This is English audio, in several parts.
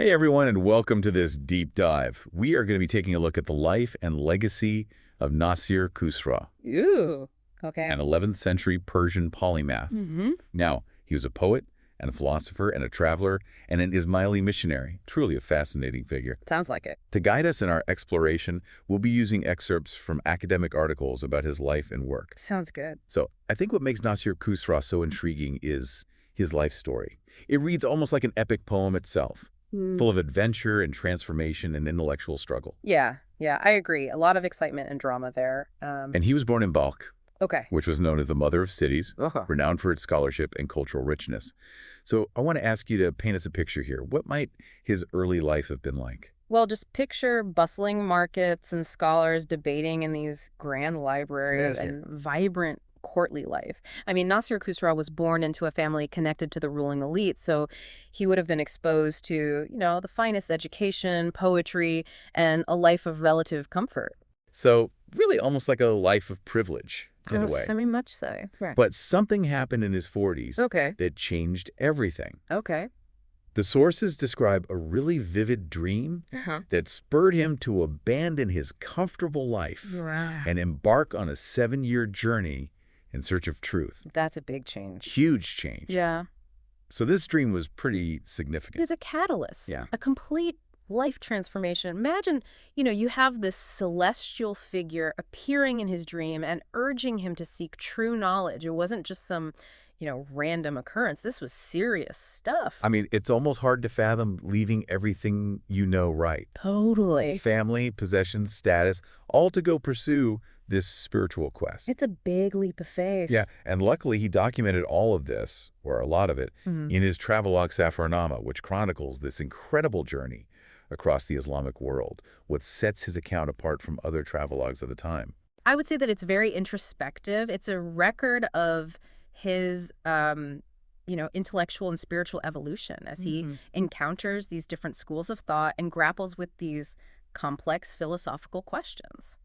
Hey everyone, and welcome to this deep dive. We are going to be taking a look at the life and legacy of Nasir-i Khusraw, Ooh, okay. an 11th century Persian polymath. Now, he was a poet and a philosopher and a traveler and an Ismaili missionary. Truly a fascinating figure. Sounds like it. To guide us in our exploration, we'll be using excerpts from academic articles about his life and work. Sounds good. So, I think what makes Nasir-i Khusraw so intriguing is his life story. It reads almost like an epic poem itself, full of adventure and transformation and intellectual struggle. Yeah, I agree. A lot of excitement and drama there. And he was born in Balkh, Okay. which was known as the mother of cities, Uh-huh. renowned for its scholarship and cultural richness. So I want to ask you to paint us a picture here. What might his early life have been like? Well, just picture bustling markets and scholars debating in these grand libraries and vibrant courtly life. I mean, Nasir Khusraw was born into a family connected to the ruling elite, so he would have been exposed to, the finest education, poetry, and a life of relative comfort. So really almost like a life of privilege in a way. Very much so. Right. But something happened in his 40s Okay. that changed everything. Okay. The sources describe a really vivid dream Uh-huh. that spurred him to abandon his comfortable life Right. and embark on a 7-year journey in search of truth. That's a big change. Huge change. Yeah. So this dream was pretty It significant. was a catalyst. Yeah. A complete life transformation. Imagine, you have this celestial figure appearing in his dream and urging him to seek true knowledge. It wasn't just some, random occurrence. This was serious stuff. I mean, it's almost hard to fathom leaving everything you know right. Totally. Family, possessions, status, all to go pursue this spiritual quest. It's a big leap of faith. Yeah, and luckily he documented all of this, or a lot of it, in his travelogue Safarnama, which chronicles this incredible journey across the Islamic world, what sets his account apart from other travelogues of the time. I would say that it's very introspective. It's a record of his, intellectual and spiritual evolution as he encounters these different schools of thought and grapples with these complex philosophical questions.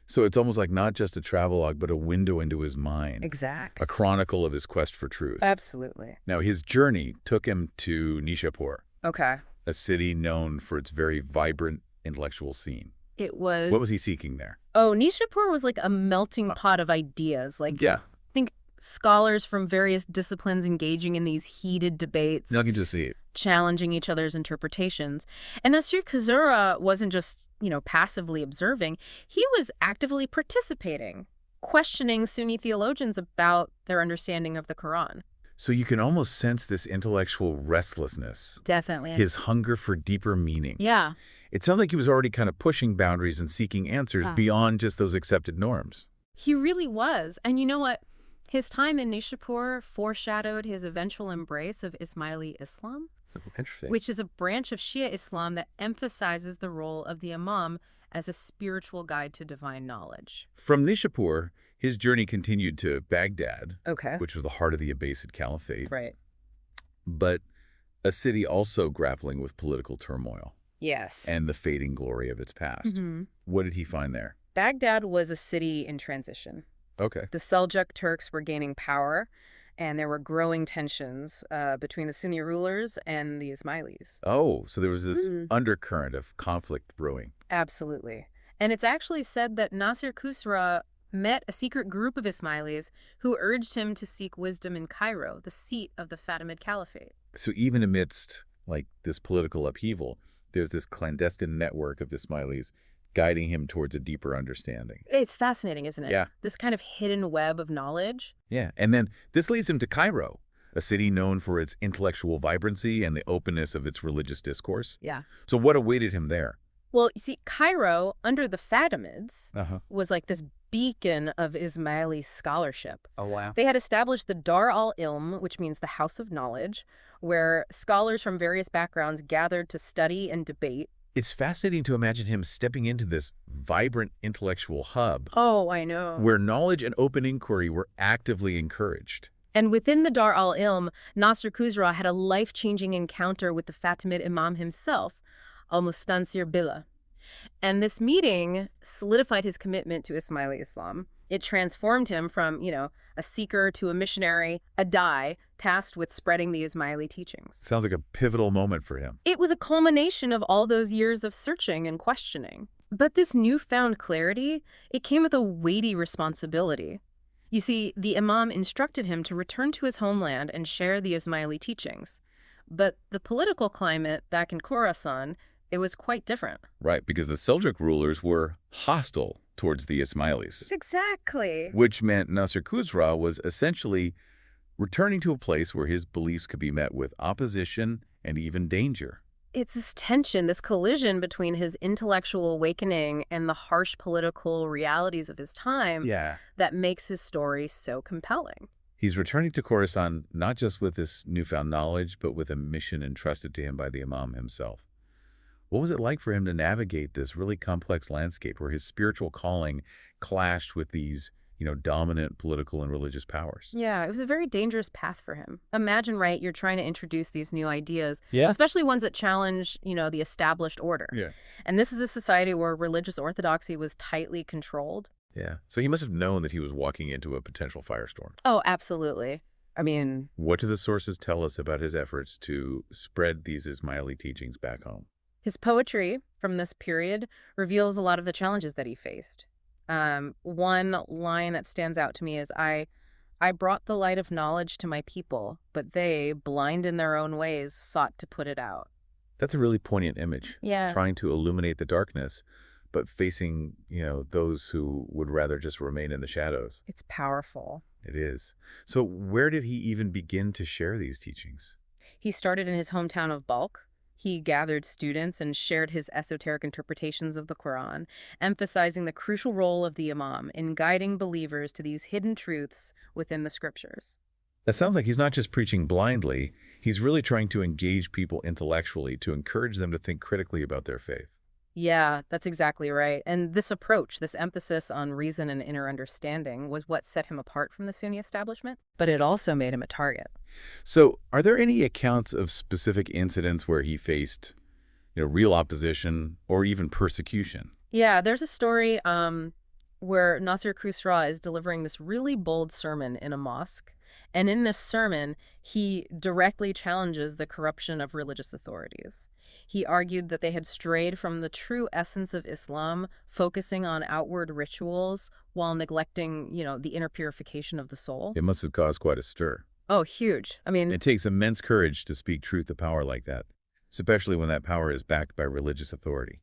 So it's almost like not just a travelogue, but a window into his mind. Exact. A chronicle of his quest for truth. Absolutely. Now, his journey took him to Nishapur, Okay. a city known for its very vibrant intellectual scene. It was... What was he seeking there? Oh, Nishapur was like a melting pot of ideas. Yeah. Think scholars from various disciplines engaging in these heated debates, I can just see it. challenging each other's interpretations. And Nasir Khusraw wasn't just, passively observing. He was actively participating, questioning Sunni theologians about their understanding of the Quran. So you can almost sense this intellectual restlessness, Definitely. his hunger for deeper meaning. Yeah. It sounds like he was already kind of pushing boundaries and seeking answers beyond just those accepted norms. He really was. And you know what? His time in Nishapur foreshadowed his eventual embrace of Ismaili Islam, Interesting. which is a branch of Shia Islam that emphasizes the role of the Imam as a spiritual guide to divine knowledge. From Nishapur, his journey continued to Baghdad, Okay. which was the heart of the Abbasid Caliphate, Right. but a city also grappling with political turmoil Yes. and the fading glory of its past. What did he find there? Baghdad was a city in transition. Okay. The Seljuk Turks were gaining power, and there were growing tensions between the Sunni rulers and the Ismailis. Oh, so there was this undercurrent of conflict brewing. Absolutely. And it's actually said that Nasir Khusraw met a secret group of Ismailis who urged him to seek wisdom in Cairo, the seat of the Fatimid Caliphate. So even amidst this political upheaval, there's this clandestine network of Ismailis guiding him towards a deeper understanding. It's fascinating, isn't it? Yeah. This kind of hidden web of knowledge. Yeah, and then this leads him to Cairo, a city known for its intellectual vibrancy and the openness of its religious discourse. Yeah. So what awaited him there? Well, you see, Cairo, under the Fatimids, Uh-huh. was like this beacon of Ismaili scholarship. Oh, wow. They had established the Dar al-Ilm, which means the House of Knowledge, where scholars from various backgrounds gathered to study and debate. It's fascinating to imagine him stepping into this vibrant intellectual hub Oh, I know. where knowledge and open inquiry were actively encouraged. And within the Dar al-Ilm, Nasir Khusraw had a life-changing encounter with the Fatimid Imam himself, al-Mustansir Billah. And this meeting solidified his commitment to Ismaili Islam. It transformed him from, a a seeker to a missionary, a dai, tasked with spreading the Ismaili teachings. Sounds like a pivotal moment for him. It was a culmination of all those years of searching and questioning. But this newfound clarity, it came with a weighty responsibility. You see, the Imam instructed him to return to his homeland and share the Ismaili teachings. But the political climate back in Khorasan, it was quite different. Right, because the Seljuk rulers were hostile towards the Ismailis. Exactly. Which meant Nasir-i Khusraw was essentially returning to a place where his beliefs could be met with opposition and even danger. It's this tension, this collision between his intellectual awakening and the harsh political realities of his time that makes his story so compelling. He's returning to Khorasan not just with this newfound knowledge, but with a mission entrusted to him by the Imam himself. What was it like for him to navigate this really complex landscape where his spiritual calling clashed with these, dominant political and religious powers? Yeah, it was a very dangerous path for him. Imagine, right, you're trying to introduce these new ideas, especially ones that challenge, the established order. And this is a society where religious orthodoxy was tightly controlled. Yeah, so he must have known that he was walking into a potential firestorm. Oh, absolutely. I mean... What do the sources tell us about his efforts to spread these Ismaili teachings back home? His poetry from this period reveals a lot of the challenges that he faced. One line that stands out to me is, I brought the light of knowledge to my people, but they, blind in their own ways, sought to put it out. That's a really poignant image. Yeah. Trying to illuminate the darkness, but facing, those who would rather just remain in the shadows. It's powerful. It is. So where did he even begin to share these teachings? He started in his hometown of Balkh. He gathered students and shared his esoteric interpretations of the Quran, emphasizing the crucial role of the Imam in guiding believers to these hidden truths within the scriptures. That sounds like he's not just preaching blindly, he's really trying to engage people intellectually to encourage them to think critically about their faith. Yeah, that's exactly right. And this approach, this emphasis on reason and inner understanding, was what set him apart from the Sunni establishment, but it also made him a target. So are there any accounts of specific incidents where he faced, real opposition or even persecution? Yeah, there's a story where Nasir-i Khusraw is delivering this really bold sermon in a mosque. And in this sermon, he directly challenges the corruption of religious authorities. He argued that they had strayed from the true essence of Islam, focusing on outward rituals while neglecting, the inner purification of the soul. It must have caused quite a stir. Oh, huge. I mean, it takes immense courage to speak truth to power like that, especially when that power is backed by religious authority.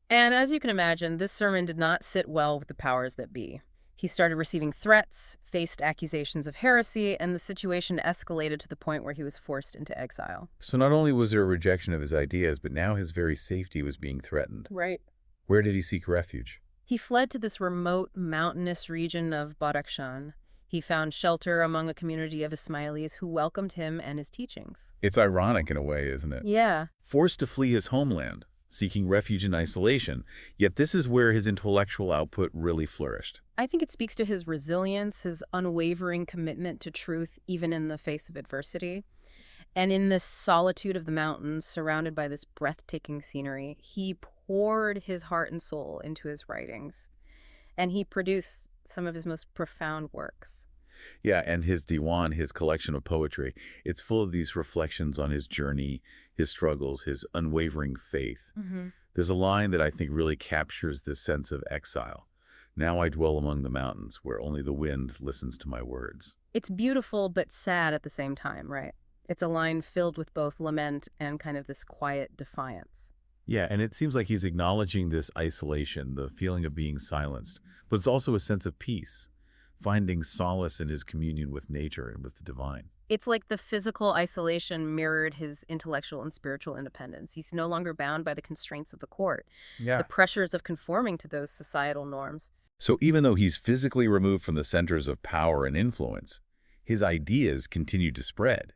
And as you can imagine, this sermon did not sit well with the powers that be. He started receiving threats, faced accusations of heresy, and the situation escalated to the point where he was forced into exile. So not only was there a rejection of his ideas, but now his very safety was being threatened. Right. Where did he seek refuge? He fled to this remote mountainous region of Badakhshan. He found shelter among a community of Ismailis who welcomed him and his teachings. It's ironic in a way, isn't it? Yeah. Forced to flee his homeland, seeking refuge in isolation, yet this is where his intellectual output really flourished. I think it speaks to his resilience, his unwavering commitment to truth, even in the face of adversity. And in this solitude of the mountains, surrounded by this breathtaking scenery, he poured his heart and soul into his writings. And he produced some of his most profound works. Yeah, and his diwan, his collection of poetry, it's full of these reflections on his journey, his struggles, his unwavering faith. There's a line that I think really captures this sense of exile. Now I dwell among the mountains, where only the wind listens to my words. It's beautiful but sad at the same time, right? It's a line filled with both lament and kind of this quiet defiance. Yeah, and it seems like he's acknowledging this isolation, the feeling of being silenced, but it's also a sense of peace, finding solace in his communion with nature and with the divine. It's like the physical isolation mirrored his intellectual and spiritual independence. He's no longer bound by the constraints of the court, the pressures of conforming to those societal norms. So even though he's physically removed from the centers of power and influence, his ideas continue to spread.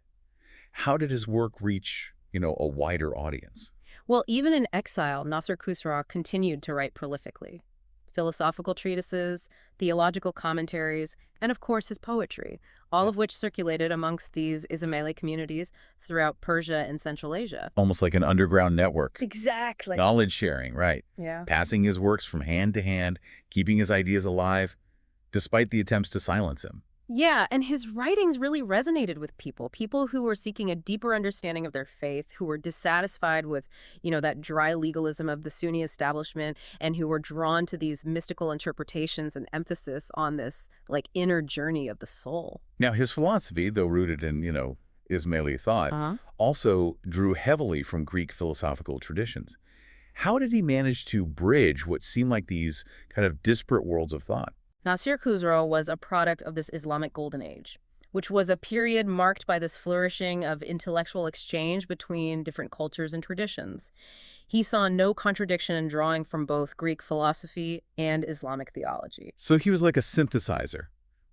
How did his work reach, a wider audience? Well, even in exile, Nasir-i Khusraw continued to write prolifically. Philosophical treatises, theological commentaries, and of course his poetry, all of which circulated amongst these Ismaili communities throughout Persia and Central Asia. Almost like an underground network. Exactly. Knowledge sharing, right. Yeah. Passing his works from hand to hand, keeping his ideas alive, despite the attempts to silence him. Yeah, and his writings really resonated with people who were seeking a deeper understanding of their faith, who were dissatisfied with, that dry legalism of the Sunni establishment, and who were drawn to these mystical interpretations and emphasis on this, like, inner journey of the soul. Now, his philosophy, though rooted in, Ismaili thought, Uh-huh. also drew heavily from Greek philosophical traditions. How did he manage to bridge what seemed like these kind of disparate worlds of thought? Nasir Khusraw was a product of this Islamic Golden Age, which was a period marked by this flourishing of intellectual exchange between different cultures and traditions. He saw no contradiction in drawing from both Greek philosophy and Islamic theology. So he was like a synthesizer,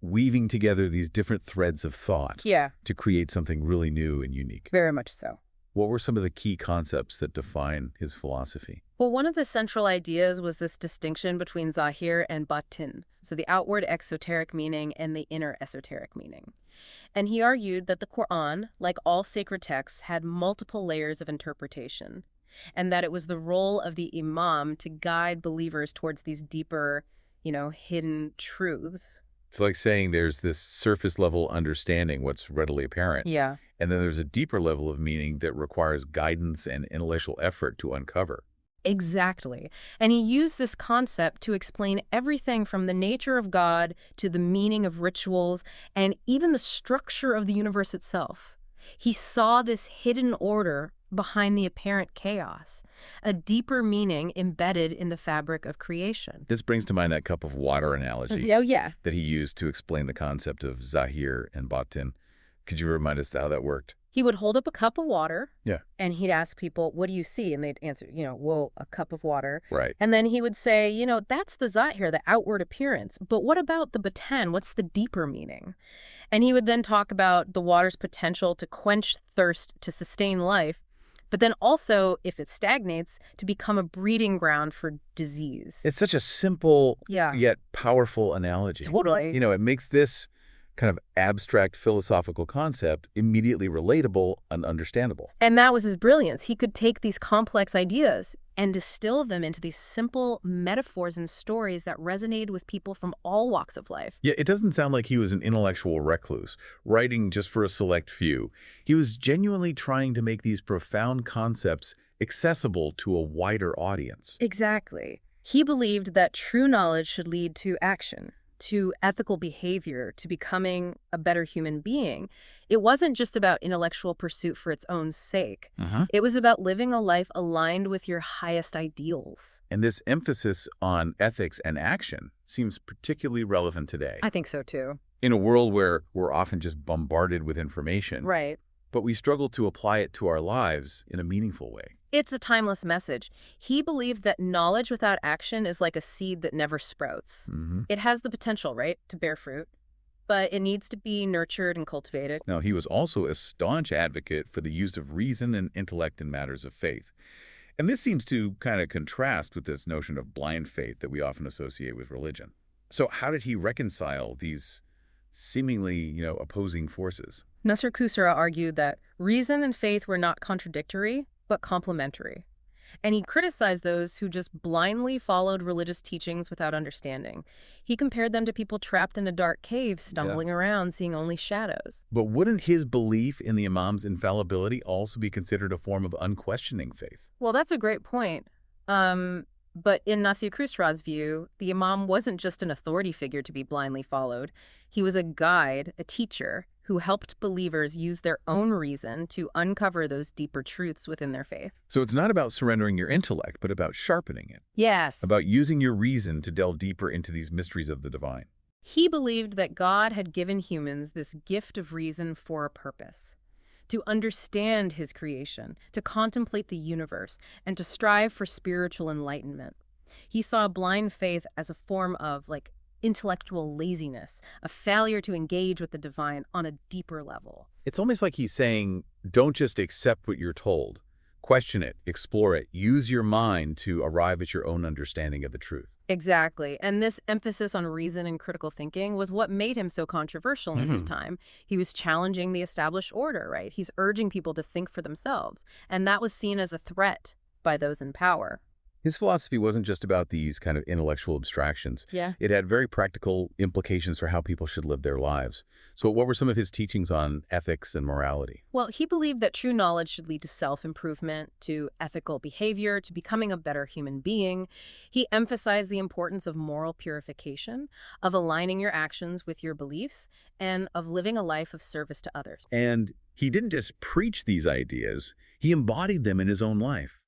weaving together these different threads of thought Yeah, to create something really new and unique. very much so. What were some of the key concepts that define his philosophy? Well, one of the central ideas was this distinction between zahir and batin, so the outward exoteric meaning and the inner esoteric meaning. And he argued that the Quran, like all sacred texts, had multiple layers of interpretation, and that it was the role of the Imam to guide believers towards these deeper, hidden truths. It's like saying there's this surface level understanding, what's readily apparent, Yeah. and then there's a deeper level of meaning that requires guidance and intellectual effort to uncover. Exactly. And he used this concept to explain everything from the nature of God to the meaning of rituals and even the structure of the universe itself. He saw this hidden order behind the apparent chaos, a deeper meaning embedded in the fabric of creation. This brings to mind that cup of water analogy Oh, yeah. that he used to explain the concept of zahir and batin. Could you remind us how that worked? He would hold up a cup of water. Yeah. And he'd ask people, what do you see? And they'd answer, well, a cup of water. Right. And then he would say, that's the zahir, the outward appearance. But what about the batan? What's the deeper meaning? And he would then talk about the water's potential to quench thirst, to sustain life, but then also, if it stagnates, to become a breeding ground for disease. It's such a simple Yeah. yet powerful analogy. Totally. It makes this kind of abstract philosophical concept immediately relatable and understandable. And that was his brilliance. He could take these complex ideas and distill them into these simple metaphors and stories that resonated with people from all walks of life. Yeah, it doesn't sound like he was an intellectual recluse, writing just for a select few. He was genuinely trying to make these profound concepts accessible to a wider audience. Exactly. He believed that true knowledge should lead to action, to ethical behavior, to becoming a better human being. It wasn't just about intellectual pursuit for its own sake. It was about living a life aligned with your highest ideals. And this emphasis on ethics and action seems particularly relevant today. I think so, too. In a world where we're often just bombarded with information, Right. but we struggle to apply it to our lives in a meaningful way. It's a timeless message. He believed that knowledge without action is like a seed that never sprouts. It has the potential, right, to bear fruit, but it needs to be nurtured and cultivated. Now, he was also a staunch advocate for the use of reason and intellect in matters of faith. And this seems to kind of contrast with this notion of blind faith that we often associate with religion. So how did he reconcile these seemingly, opposing forces? Nasir Khusraw argued that reason and faith were not contradictory, but complementary. And he criticized those who just blindly followed religious teachings without understanding. He compared them to people trapped in a dark cave, stumbling around, seeing only shadows. But wouldn't his belief in the Imam's infallibility also be considered a form of unquestioning faith? Well, that's a great point. But in Nasir Khusraw's view, the Imam wasn't just an authority figure to be blindly followed. He was a guide, a teacher, who helped believers use their own reason to uncover those deeper truths within their faith. So it's not about surrendering your intellect, but about sharpening it. Yes. About using your reason to delve deeper into these mysteries of the divine. He believed that God had given humans this gift of reason for a purpose. To understand his creation, to contemplate the universe, and to strive for spiritual enlightenment. He saw blind faith as a form of, intellectual laziness, a failure to engage with the divine on a deeper level. It's almost like he's saying, don't just accept what you're told. Question it, explore it, use your mind to arrive at your own understanding of the truth. Exactly. And this emphasis on reason and critical thinking was what made him so controversial in his time. He was challenging the established order, right? He's urging people to think for themselves. And that was seen as a threat by those in power. His philosophy wasn't just about these kind of intellectual abstractions. Yeah. It had very practical implications for how people should live their lives. So what were some of his teachings on ethics and morality? Well, he believed that true knowledge should lead to self-improvement, to ethical behavior, to becoming a better human being. He emphasized the importance of moral purification, of aligning your actions with your beliefs, and of living a life of service to others. And he didn't just preach these ideas, he embodied them in his own life.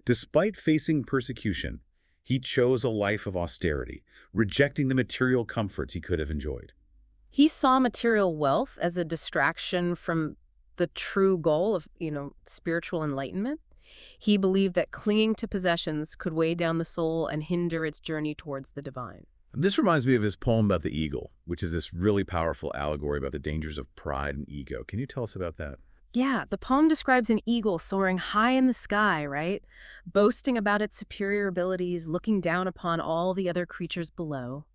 Despite facing persecution, he chose a life of austerity, rejecting the material comforts he could have enjoyed. He saw material wealth as a distraction from the true goal of, spiritual enlightenment. He believed that clinging to possessions could weigh down the soul and hinder its journey towards the divine. This reminds me of his poem about the eagle, which is this really powerful allegory about the dangers of pride and ego. Can you tell us about that? Yeah, the poem describes an eagle soaring high in the sky, right? Boasting about its superior abilities, looking down upon all the other creatures below.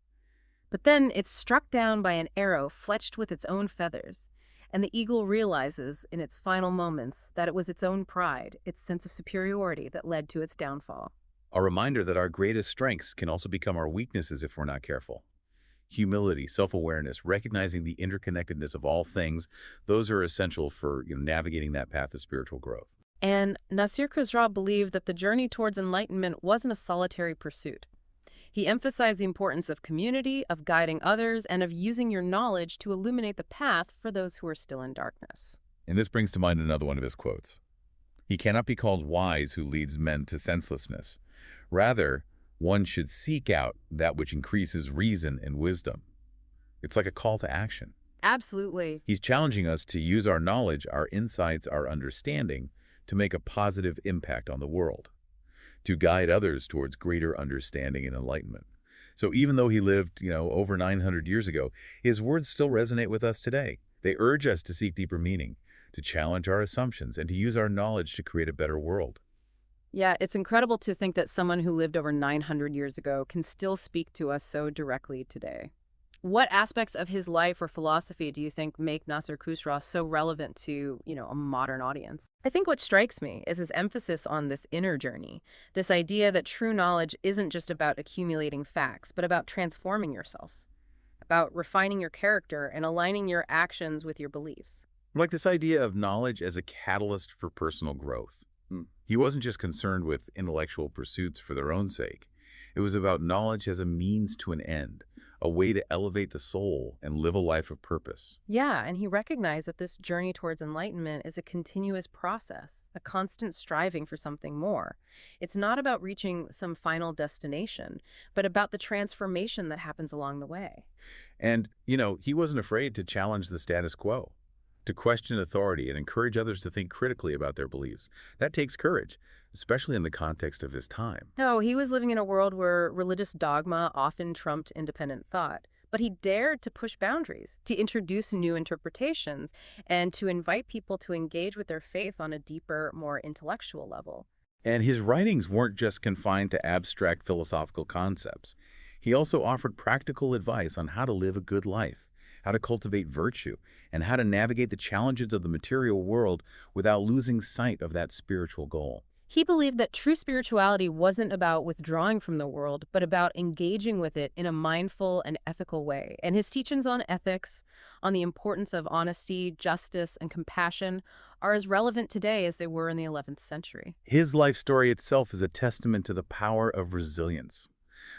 But then it's struck down by an arrow fletched with its own feathers, and the eagle realizes in its final moments that it was its own pride, its sense of superiority that led to its downfall. A reminder that our greatest strengths can also become our weaknesses if we're not careful. Humility, self-awareness, recognizing the interconnectedness of all things, those are essential for navigating that path of spiritual growth. And Nasir Khusraw believed that the journey towards enlightenment wasn't a solitary pursuit. He emphasized the importance of community, of guiding others, and of using your knowledge to illuminate the path for those who are still in darkness. And this brings to mind another one of his quotes. He cannot be called wise who leads men to senselessness. Rather, one should seek out that which increases reason and wisdom. It's like a call to action. Absolutely. He's challenging us to use our knowledge, our insights, our understanding to make a positive impact on the world, to guide others towards greater understanding and enlightenment. So even though he lived, over 900 years ago, his words still resonate with us today. They urge us to seek deeper meaning, to challenge our assumptions, and to use our knowledge to create a better world. Yeah, it's incredible to think that someone who lived over 900 years ago can still speak to us so directly today. What aspects of his life or philosophy do you think make Nasir Khusraw so relevant to, a modern audience? I think what strikes me is his emphasis on this inner journey, this idea that true knowledge isn't just about accumulating facts, but about transforming yourself, about refining your character and aligning your actions with your beliefs. Like this idea of knowledge as a catalyst for personal growth. He wasn't just concerned with intellectual pursuits for their own sake. It was about knowledge as a means to an end, a way to elevate the soul and live a life of purpose. Yeah, and he recognized that this journey towards enlightenment is a continuous process, a constant striving for something more. It's not about reaching some final destination, but about the transformation that happens along the way. And, he wasn't afraid to challenge the status quo, to question authority and encourage others to think critically about their beliefs. That takes courage, especially in the context of his time. No, he was living in a world where religious dogma often trumped independent thought. But he dared to push boundaries, to introduce new interpretations, and to invite people to engage with their faith on a deeper, more intellectual level. And his writings weren't just confined to abstract philosophical concepts. He also offered practical advice on how to live a good life, how to cultivate virtue, and how to navigate the challenges of the material world without losing sight of that spiritual goal. He believed that true spirituality wasn't about withdrawing from the world, but about engaging with it in a mindful and ethical way. And his teachings on ethics, on the importance of honesty, justice, and compassion are as relevant today as they were in the 11th century. His life story itself is a testament to the power of resilience,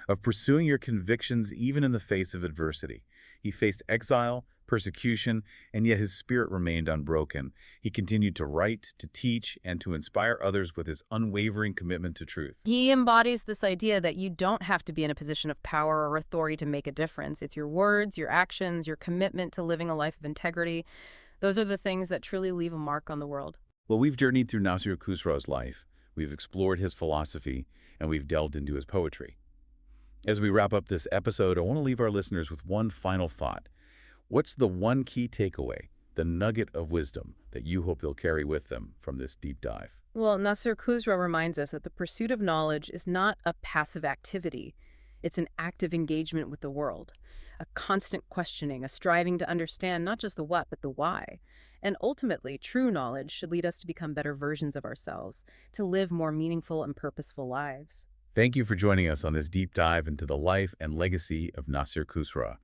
of pursuing your convictions even in the face of adversity. He faced exile, persecution, and yet his spirit remained unbroken. He continued to write, to teach, and to inspire others with his unwavering commitment to truth. He embodies this idea that you don't have to be in a position of power or authority to make a difference. It's your words, your actions, your commitment to living a life of integrity. Those are the things that truly leave a mark on the world. Well, we've journeyed through Nasir Khusraw's life. We've explored his philosophy, and we've delved into his poetry. As we wrap up this episode, I want to leave our listeners with one final thought. What's the one key takeaway, the nugget of wisdom that you hope they'll carry with them from this deep dive? Well, Nasir Khusraw reminds us that the pursuit of knowledge is not a passive activity. It's an active engagement with the world, a constant questioning, a striving to understand not just the what, but the why. And ultimately, true knowledge should lead us to become better versions of ourselves, to live more meaningful and purposeful lives. Thank you for joining us on this deep dive into the life and legacy of Nasir Khusraw.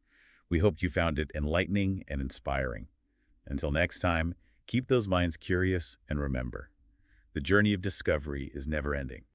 We hope you found it enlightening and inspiring. Until next time, keep those minds curious and remember, the journey of discovery is never ending.